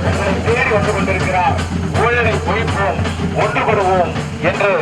உங்களை தேடி வந்து கொண்டிருக்கிறார். ஊழலை ஒழிப்போம், ஒன்றுபடுவோம் என்று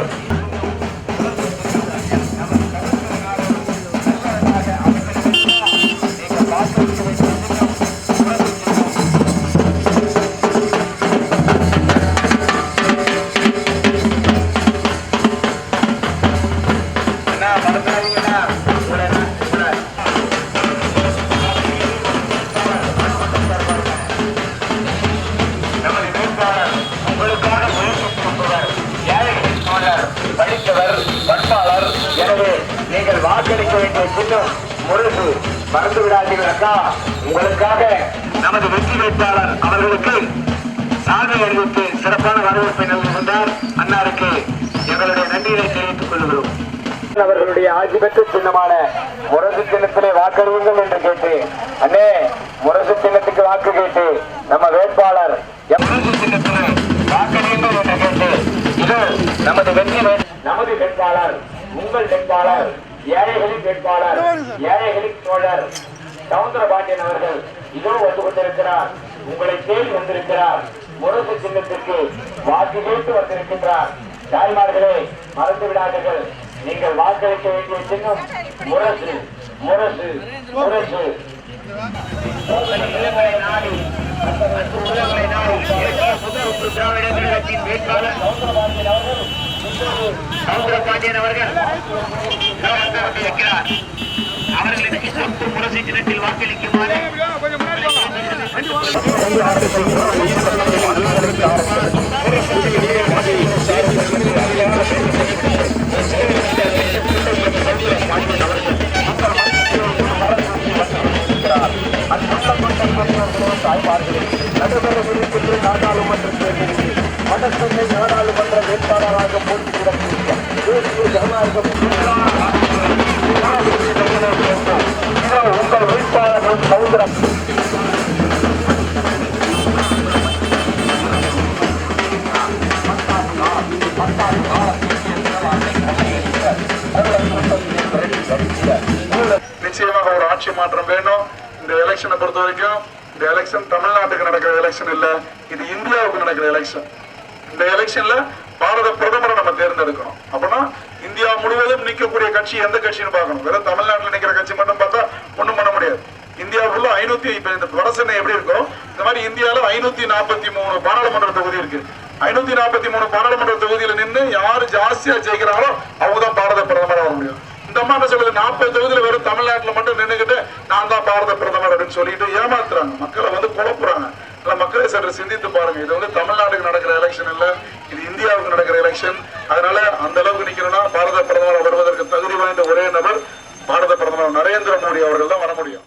வாக்களிக்க வேண்டிய சின்னம் முரசு. மறந்து விடாதீர்கள் அக்கா. உங்களுக்காக நமது வெற்றி வேட்பாளர் அவர்களுக்கு சாதனை அறிவித்து சிறப்பான வரவேற்பை நல்குகின்றார். அன்னாருக்கு எங்களுடைய நன்றியை தெரிவித்துக் கொள்கிறோம். அவர்களுடைய ஆட்சி பெற்ற சின்னமான முரசு சின்னத்திலே வாக்களியுங்கள் என்று கேட்டு, அண்ணே முரசு சின்னத்துக்கு வாக்கு கேட்டு நம்ம வேட்பாளர் முரசு சின்னத்திலே வாக்களியுங்கள் என்று கேட்டு, இது நமது வெற்றி நமது வேட்பாளர், உங்கள் வேட்பாளர், ஏழைகளின் வேட்பாளர், ஏழைகளின் தோழர் சவுந்தரபாண்டியன் அவர்கள் இதோ வந்து கொண்டிருக்கிறார். உங்களை தேடி வந்திருக்கிறார். முரசு சின்னத்திற்கு வாக்கு கேட்டு வந்திருக்கின்றார். தாய்மார்களே, மறந்து விடாதீர்கள். நீங்கள் வாக்களிக்க வேண்டிய சின்னம் முரசு, முரசு, முரசு. நாடி வேட்பாளர் சவுந்தரபாண்டியன் அவர்கள் இருக்கிறார். அவர்களுக்கு சொத்து முரசு சின்னத்தில் வாக்களிக்குமாறு நாடாளுமன்ற தேர்தலில் வடசென்னை நாடாளுமன்ற வேட்பாளராக போட்டியிடக்கூடிய தேசிய ஜனநாயகம் உங்கள் வேட்பாளர்கள் சவுந்தரம். நிச்சயமாக ஒரு ஆட்சி மாற்றம் வேணும். இந்த எலெக்ஷனை பொறுத்த வரைக்கும் இந்த எலெக்ஷன் தமிழ்நாட்டுக்கு நடக்கிற எலெக்ஷன் இல்ல, இது இந்தியாவுக்கு நடக்கிற எலெக்ஷன். இந்த எலெக்ஷன்ல பாரத பிரதமரை நம்ம தேர்ந்தெடுக்கணும். அப்படின்னா இந்தியா முழுவதும் நிற்கக்கூடிய கட்சி எந்த கட்சின்னு பார்க்கணும். வெறும் தமிழ்நாட்டில் நிற்கிற கட்சி மட்டும் பார்த்தா ஒண்ணும் பண்ண முடியாது. இந்தியாவுக்குள்ள 500 இப்ப இந்த வடசென்னை எப்படி இருக்கும், இந்த மாதிரி இந்தியாவில 543 பாராளுமன்ற தொகுதி இருக்கு. 543 பாராளுமன்ற தொகுதியில நின்று யாரு ஜாஸ்தியா ஜெயிக்கிறாங்களோ அவங்கதான் பாரத பிரதமர் ஆக முடியும். இந்த அம்மா என்ன சொல்லுது, 40 தொகுதியில வெறும் தமிழ்நாட்டில் மட்டும் நின்றுகிட்டு நான் தான் பாரத பிரதமர் அப்படின்னு சொல்லிட்டு ஏமாத்துறாங்க, மக்களை வந்து குழப்புறாங்க. மக்களை சற்று சிந்தித்து பாருங்க. இது வந்து தமிழ்நாட்டுக்கு நடக்கிற எலெக்ஷன் இல்ல, இது இந்தியாவுக்கு நடக்கிற எலெக்ஷன். அதனால அந்த அளவுக்கு நிக்கணும்னா பாரத பிரதமர் வருவதற்கு தகுதி வாய்ந்த ஒரே நபர் பாரத பிரதமர் நரேந்திர மோடி அவர்கள் தான் வர முடியும்.